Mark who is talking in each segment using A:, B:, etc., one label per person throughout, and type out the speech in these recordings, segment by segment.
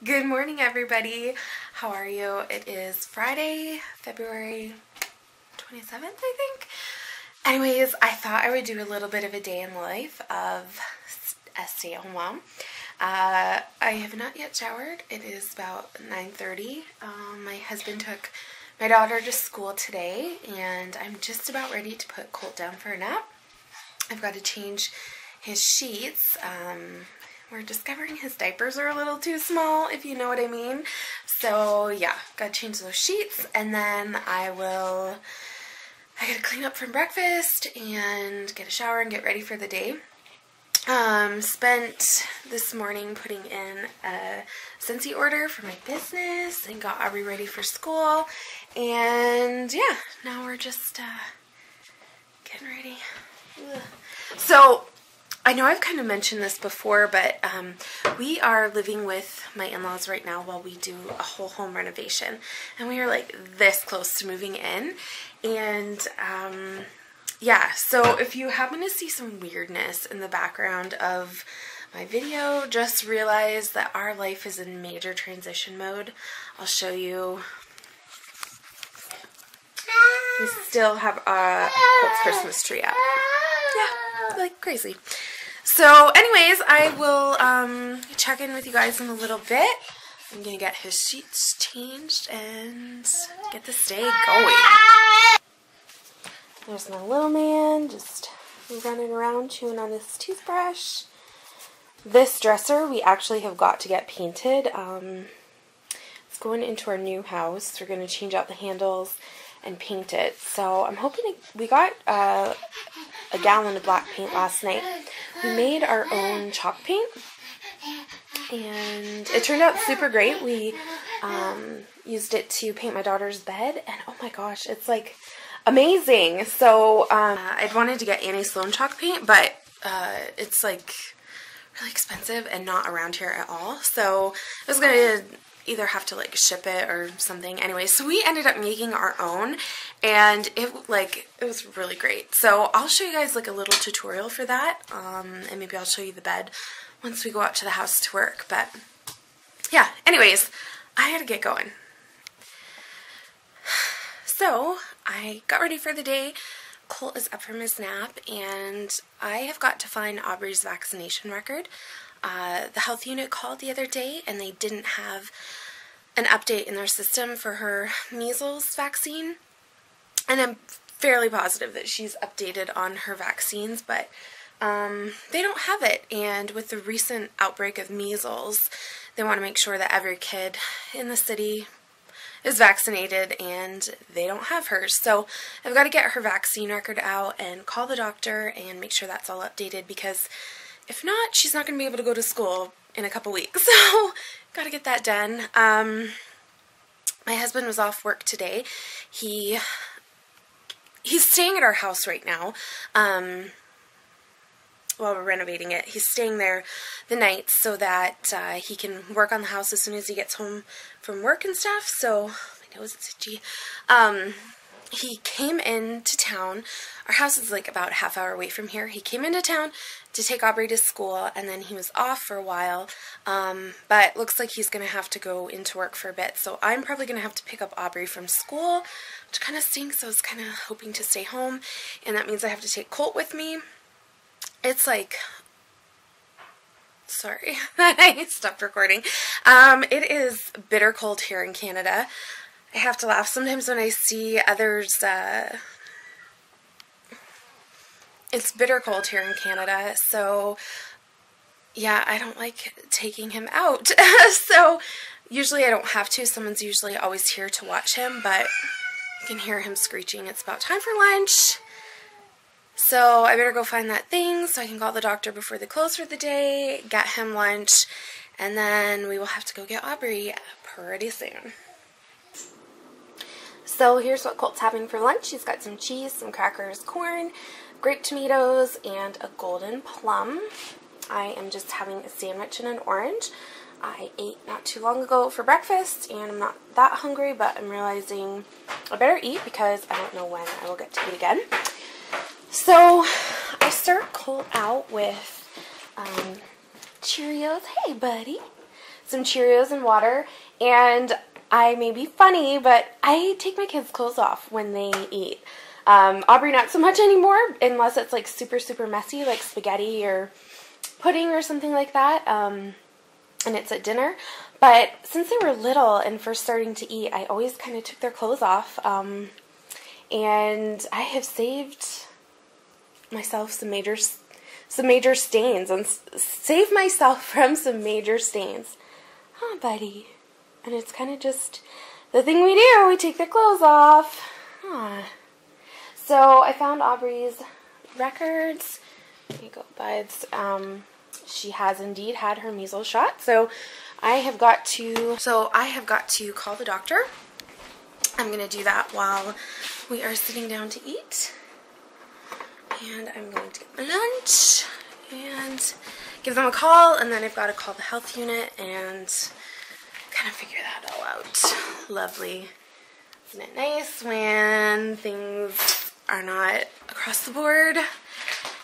A: Good morning, everybody. How are you? It is Friday, February 27th, I think. Anyways, I thought I would do a little bit of a day in the life of a stay-at-home mom. I have not yet showered. It is about 9:30. My husband took my daughter to school today, and I'm just about ready to put Colt down for a nap. I've got to change his sheets. We're discovering his diapers are a little too small, if you know what I mean. So yeah, gotta change those sheets, and then I gotta clean up from breakfast and get a shower and get ready for the day. Spent this morning putting in a Scentsy order for my business and got Aubrey ready for school. And yeah, now we're just getting ready. Ugh. So I know I've kind of mentioned this before, but we are living with my in-laws right now while we do a whole home renovation. And we are like this close to moving in. And yeah, so if you happen to see some weirdness in the background of my video, just realize that our life is in major transition mode. I'll show you. We still have Colt's Christmas tree up. Yeah, like crazy. So anyways, I will check in with you guys in a little bit. I'm going to get his sheets changed and get this day going. There's my little man just running around chewing on his toothbrush. This dresser we actually have got to get painted. It's going into our new house. We're going to change out the handles and paint it. So I'm hoping we got a gallon of black paint last night. We made our own chalk paint, and it turned out super great. We used it to paint my daughter's bed, and oh my gosh, it's like amazing. So I'd wanted to get Annie Sloan chalk paint, but it's like really expensive and not around here at all. So I was gonna either have to like ship it or something. Anyway, so we ended up making our own, and it was really great. So I'll show you guys like a little tutorial for that, and maybe I'll show you the bed once we go out to the house to work. But yeah, anyways, I gotta get going. So I got ready for the day. Colt is up from his nap, and I have got to find Aubrey's vaccination record. The health unit called the other day, and they didn't have an update in their system for her measles vaccine. And I'm fairly positive that she's updated on her vaccines, but they don't have it. And with the recent outbreak of measles, they want to make sure that every kid in the city is vaccinated, and they don't have hers. So I've got to get her vaccine record out and call the doctor and make sure that's all updated, because if not, she's not going to be able to go to school in a couple weeks. So got to get that done. My husband was off work today. He's staying at our house right now while we're renovating it. He's staying there the night so that he can work on the house as soon as he gets home from work and stuff. So my nose is itchy. He came into town. Our house is like about a half hour away from here. He came into town to take Aubrey to school, and then he was off for a while. But looks like he's going to have to go into work for a bit. So I'm probably going to have to pick up Aubrey from school, which kind of stinks. I was kind of hoping to stay home, and that means I have to take Colt with me. It's like, sorry, I stopped recording. It is bitter cold here in Canada. I have to laugh sometimes when I see others. It's bitter cold here in Canada, so yeah, I don't like taking him out. So usually I don't have to. Someone's usually always here to watch him, but you can hear him screeching. It's about time for lunch. So I better go find that thing so I can call the doctor before they close for the day, get him lunch, and then we will have to go get Aubrey pretty soon. So here's what Colt's having for lunch. He's got some cheese, some crackers, corn, grape tomatoes, and a golden plum. I am just having a sandwich and an orange. I ate not too long ago for breakfast, and I'm not that hungry, but I'm realizing I better eat because I don't know when I will get to eat again. So I start Colt out with Cheerios. Hey, buddy. some Cheerios and water, and I may be funny, but I take my kids' clothes off when they eat. Aubrey not so much anymore, unless it's like super, super messy, like spaghetti or pudding or something like that, and it's at dinner. But since they were little and first starting to eat, I always kind of took their clothes off, and I have saved myself some major stains, and saved myself from some major stains. Huh, buddy? And it's kind of just the thing we do. We take their clothes off. Huh. So I found Aubrey's records. Here you go, buds. She has indeed had her measles shot. So I have got to call the doctor. I'm going to do that while we are sitting down to eat. And I'm going to get my lunch and give them a call, and then I've got to call the health unit and kind of figure that all out. Lovely. Isn't it nice when things are not across the board, and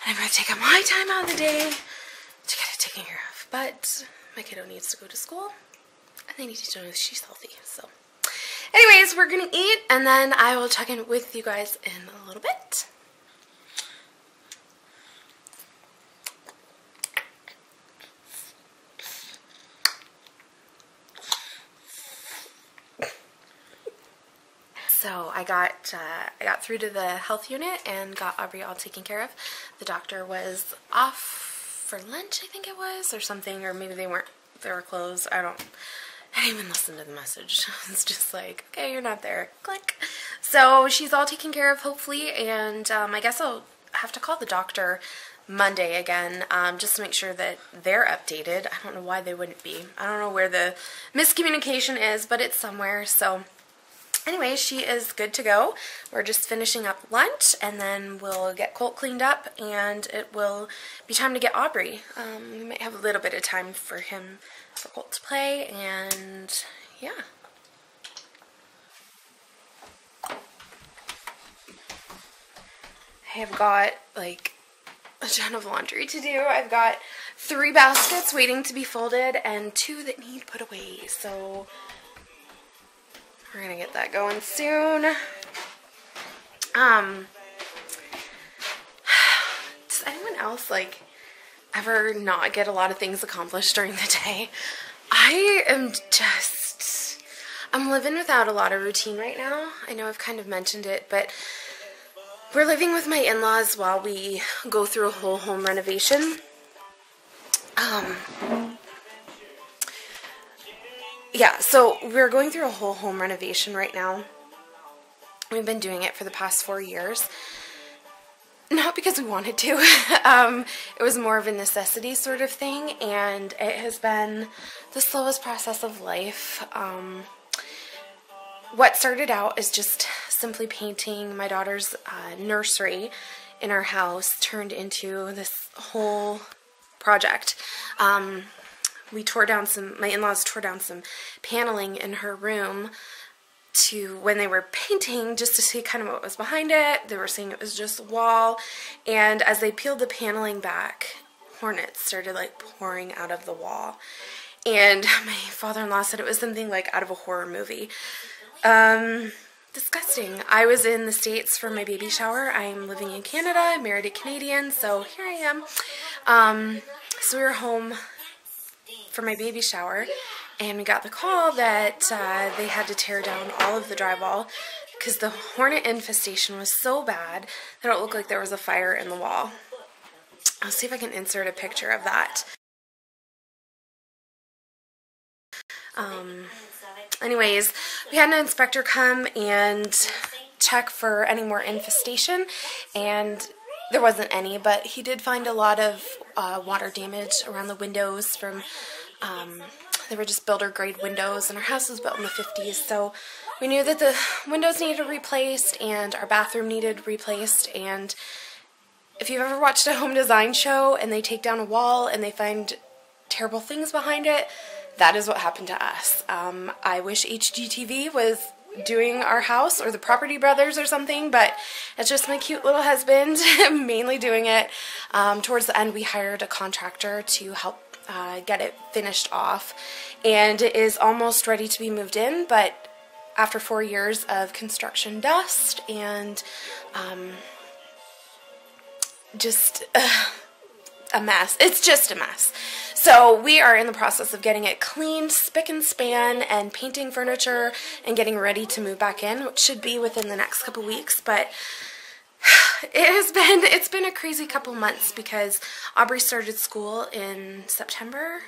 A: I'm going to take my time out of the day to get it taken care of. But my kiddo needs to go to school, and they need to know she's healthy. So anyways, we're going to eat, and then I will check in with you guys in a little bit. So I got through to the health unit and got Aubrey all taken care of. The doctor was off for lunch, I think it was, or something, or maybe they were closed. I didn't even listen to the message. It's just like, okay, you're not there. Click. So she's all taken care of, hopefully, and I guess I'll have to call the doctor Monday again, just to make sure that they're updated. I don't know why they wouldn't be. I don't know where the miscommunication is, but it's somewhere. So anyway, she is good to go. We're just finishing up lunch, and then we'll get Colt cleaned up, and it will be time to get Aubrey. We might have a little bit of time for Colt to play, and yeah. I have got like a ton of laundry to do. I've got 3 baskets waiting to be folded and 2 that need put away, so we're gonna get that going soon. Does anyone else like ever not get a lot of things accomplished during the day? I'm living without a lot of routine right now. I know I've kind of mentioned it, but we're living with my in-laws while we go through a whole home renovation. Yeah, so we're going through a whole home renovation right now. We've been doing it for the past 4 years. Not because we wanted to. It was more of a necessity sort of thing, and it has been the slowest process of life. What started out as just simply painting my daughter's nursery in our house turned into this whole project. My in-laws tore down some paneling in her room when they were painting, just to see kind of what was behind it. They were saying it was just a wall, and as they peeled the paneling back, hornets started like pouring out of the wall. And my father-in-law said it was something like out of a horror movie. Disgusting. I was in the States for my baby shower. I'm living in Canada. I married a Canadian, so here I am. So we were home for my baby shower, and we got the call that they had to tear down all of the drywall because the hornet infestation was so bad that it looked like there was a fire in the wall. I'll see if I can insert a picture of that. Anyways, we had an inspector come and check for any more infestation, and there wasn't any, but he did find a lot of water damage around the windows from, they were just builder grade windows, and our house was built in the 50s, so we knew that the windows needed replaced and our bathroom needed replaced. And if you've ever watched a home design show and they take down a wall and they find terrible things behind it, that is what happened to us. I wish HGTV was doing our house, or the Property Brothers or something, but it's just my cute little husband mainly doing it. Towards the end, we hired a contractor to help get it finished off, and it is almost ready to be moved in, but after 4 years of construction dust and just a mess. It's just a mess. So we are in the process of getting it cleaned, spick and span, and painting furniture and getting ready to move back in, which should be within the next couple weeks. But it's been a crazy couple months because Aubrey started school in September.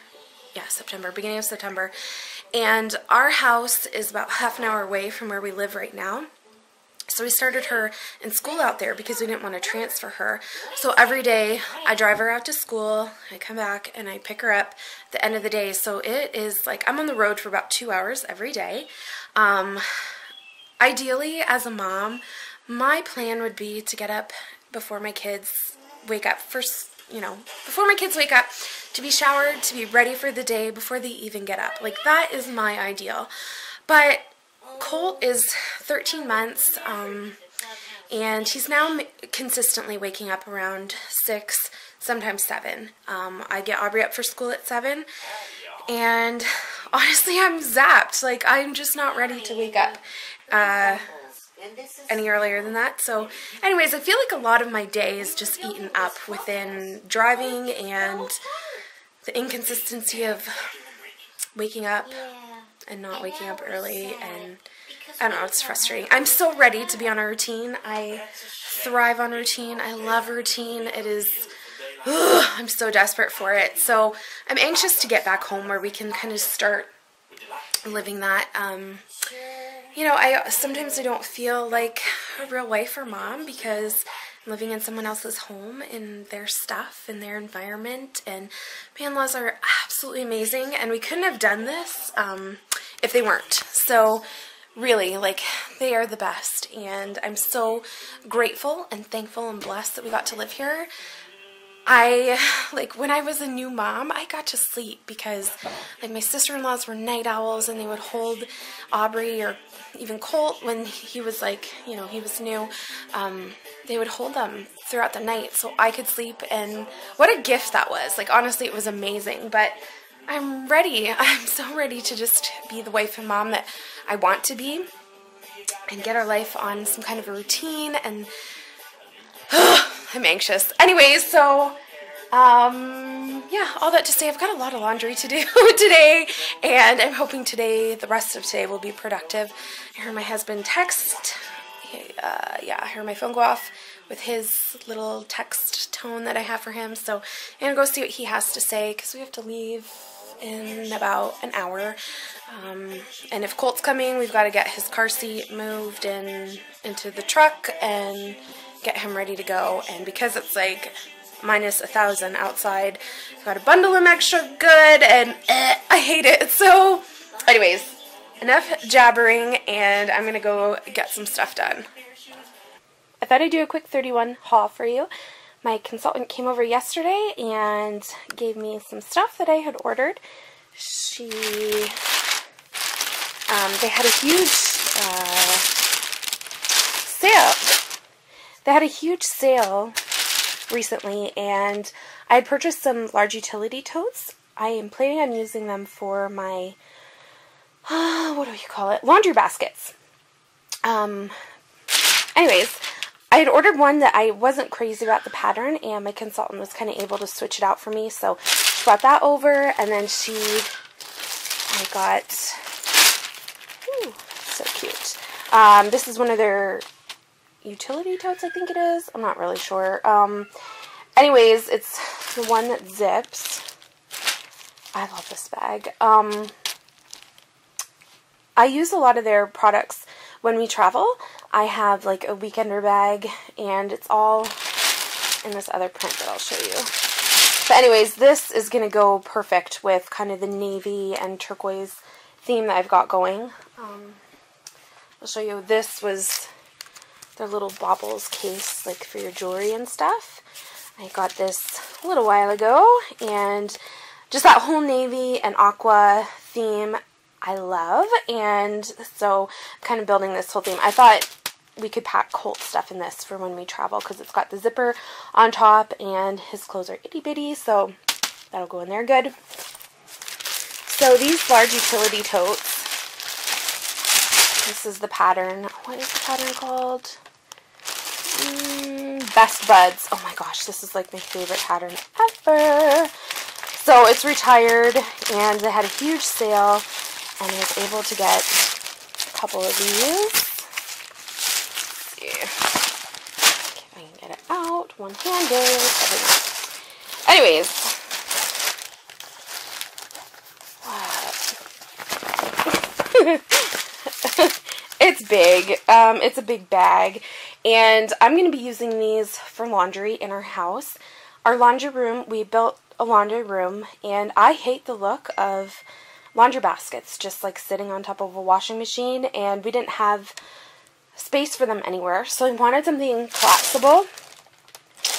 A: Yeah, September, beginning of September. And our house is about half an hour away from where we live right now. So we started her in school out there because we didn't want to transfer her. So every day I drive her out to school, I come back and I pick her up at the end of the day. So it is like I'm on the road for about 2 hours every day. Ideally, as a mom, my plan would be to get up before my kids wake up. First, before my kids wake up, to be showered, to be ready for the day before they even get up. Like, that is my ideal. But Colt is 13 months, and he's now consistently waking up around 6, sometimes 7. I get Aubrey up for school at 7, and honestly, I'm zapped. Like, I'm just not ready to wake up any earlier than that. So anyways, I feel like a lot of my day is just eaten up within driving and the inconsistency of waking up and not waking up early, and I don't know, it's frustrating. I'm so ready to be on a routine. I thrive on routine. I love routine. It is, I'm so desperate for it. So I'm anxious to get back home where we can kind of start living that. Sometimes I don't feel like a real wife or mom because I'm living in someone else's home, in their stuff, in their environment, and my in-laws are absolutely amazing, and we couldn't have done this if they weren't. So really, like, they are the best, and I'm so grateful and thankful and blessed that we got to live here. When I was a new mom, I got to sleep because, like, my sister-in-laws were night owls, and they would hold Aubrey or even Colt when he was, he was new. They would hold them throughout the night so I could sleep, and what a gift that was. Like, honestly, it was amazing, but I'm ready. I'm so ready to just be the wife and mom that I want to be and get our life on some kind of a routine, and I'm anxious. Anyways, so, all that to say, I've got a lot of laundry to do today, and I'm hoping the rest of today will be productive. I heard my husband text. I heard my phone go off with his little text tone that I have for him, so I'm going to go see what he has to say, because we have to leave in about an hour, and if Colt's coming, we've got to get his car seat moved into the truck and get him ready to go. And because it's like minus 1,000 outside, I've got to bundle him extra good, and I hate it. So anyways, enough jabbering, and I'm gonna go get some stuff done. I thought I'd do a quick 31 haul for you. My consultant came over yesterday and gave me some stuff that I had ordered. They had a huge sale. They had a huge sale recently, and I had purchased some large utility totes. I am planning on using them for my, laundry baskets. Anyways, I had ordered one that I wasn't crazy about the pattern, and my consultant was kind of able to switch it out for me, so she brought that over, and then I got, so cute. This is one of their utility totes, I think it is. I'm not really sure. Anyways, it's the one that zips. I love this bag. I use a lot of their products when we travel. I have like a weekender bag, and it's all in this other print that I'll show you. But anyways, this is going to go perfect with kind of the navy and turquoise theme that I've got going. I'll show you. This was their little baubles case, like for your jewelry and stuff. I got this a little while ago, and just that whole navy and aqua theme I love, and so I'm kind of building this whole theme. I thought we could pack Colt stuff in this for when we travel, because it's got the zipper on top, and his clothes are itty bitty, so That'll go in there good. So these large utility totes, this is the pattern. What is the pattern called? Best Buds. Oh my gosh, this is like my favorite pattern ever. So it's retired, and they had a huge sale, and I was able to get a couple of these. Let's see if I can get it out one-handed. Anyways, it's big. It's a big bag, and I'm going to be using these for laundry in our house. Our laundry room, we built a laundry room, and I hate the look of laundry baskets just like sitting on top of a washing machine, and we didn't have space for them anywhere, so I wanted something collapsible,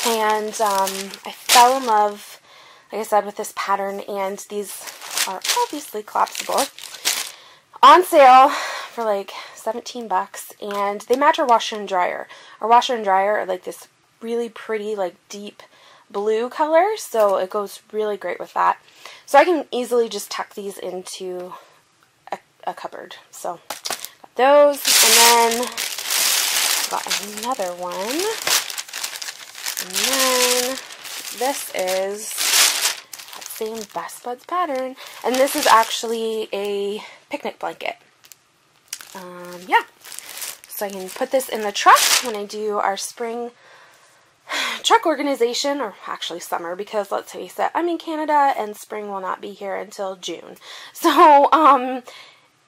A: and I fell in love, like I said, with this pattern, and these are obviously collapsible. On sale for like 17 bucks, and they match our washer and dryer. Our washer and dryer are like this really pretty, like deep blue color, so it goes really great with that. So I can easily just tuck these into a cupboard. So got those, and then got another one, and then this is that same Best Buds pattern, and this is actually a picnic blanket. Yeah, so I can put this in the truck when I do our spring truck organization, or actually summer, because let's face it, I'm in Canada and spring will not be here until June. So,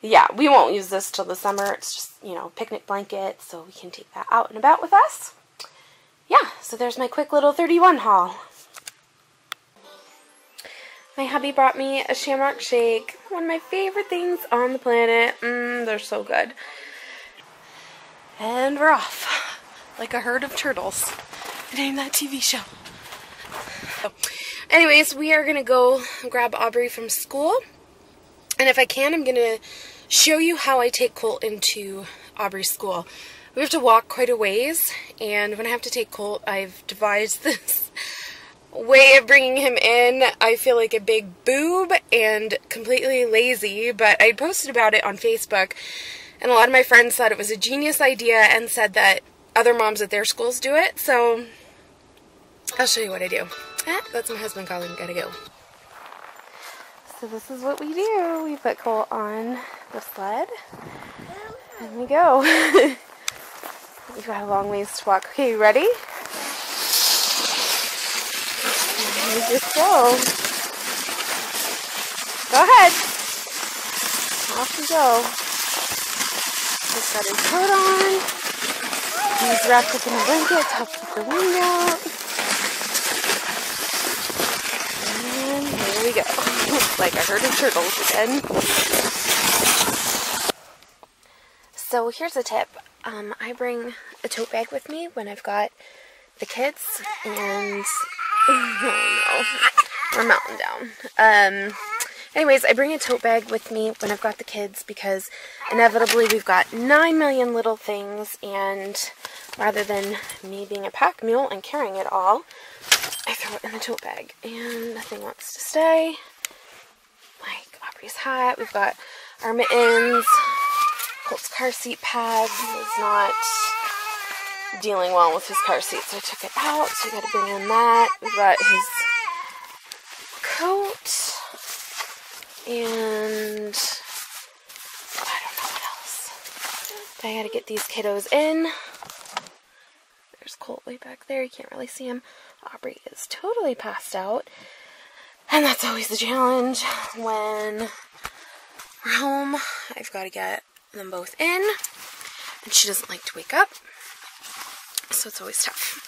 A: yeah, we won't use this till the summer. It's just, you know, picnic blanket, so we can take that out and about with us. Yeah, so there's my quick little 31 haul. My hubby brought me a shamrock shake, one of my favorite things on the planet. They're so good. And we're off, like a herd of turtles. Name that TV show. So, anyways, we are going to go grab Aubrey from school. And if I can, I'm going to show you how I take Colt into Aubrey's school. We have to walk quite a ways, and when I have to take Colt, I've devised this way of bringing him in. I feel like a big boob and completely lazy, but I posted about it on Facebook, and a lot of my friends thought it was a genius idea and said that other moms at their schools do it, so I'll show you what I do. That's my husband calling. Gotta go. So this is what we do. We put Colt on the sled, and we go. We've got a long ways to walk. Okay, you ready? And we just go. Go ahead. Off we go. Just got his coat on. He's wrapped up in a blanket to help keep the wind out. And here we go. Like a herd of turtles again. So here's a tip. I bring a tote bag with me when I've got the kids, and oh no, we're melting down. Anyways, I bring a tote bag with me when I've got the kids because inevitably we've got 9 million little things, and rather than me being a pack mule and carrying it all, I throw it in the tote bag, and nothing wants to stay. Like Aubrey's hat, we've got our mittens, Colt's car seat pad was not dealing well with his car seat, so I took it out, so we gotta bring in that. We've got his coat, and I don't know what else. I gotta get these kiddos in. There's Colt way back there, you can't really see him. Aubrey is totally passed out, and that's always the challenge when we're home. I've got to get them both in, and she doesn't like to wake up, so it's always tough.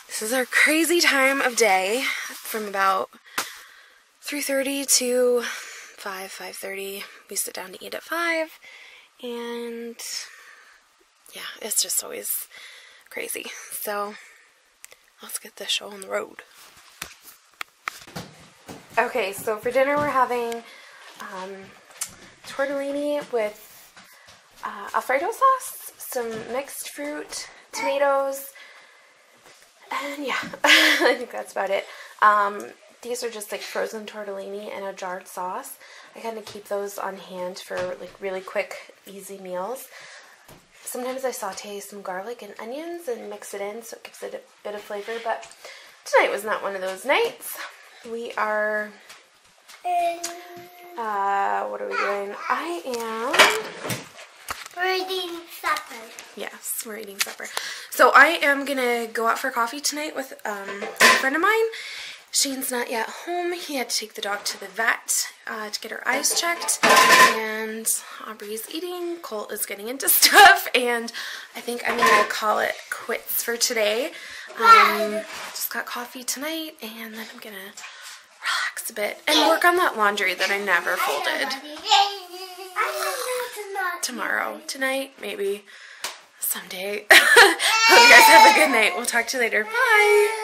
A: This is our crazy time of day from about 3:30 to 5:30. We sit down to eat at 5, and yeah, it's just always crazy. So let's get this show on the road. Okay, so for dinner we're having tortellini with Alfredo sauce, some mixed fruit, tomatoes, and yeah, I think that's about it. These are just like frozen tortellini and a jarred sauce. I kind of keep those on hand for like really quick, easy meals. Sometimes I saute some garlic and onions and mix it in so it gives it a bit of flavor, but tonight was not one of those nights. We are, what are we doing?
B: We're eating supper.
A: Yes, we're eating supper. So I am going to go out for coffee tonight with a friend of mine. Shane's not yet home. He had to take the dog to the vet to get her eyes checked. And Aubrey's eating. Colt is getting into stuff. And I think I'm going to call it quits for today. Just got coffee tonight. And then I'm going to relax a bit and work on that laundry that I never folded. Tomorrow. Tonight, maybe. Someday. Hope you guys have a good night. We'll talk to you later. Bye.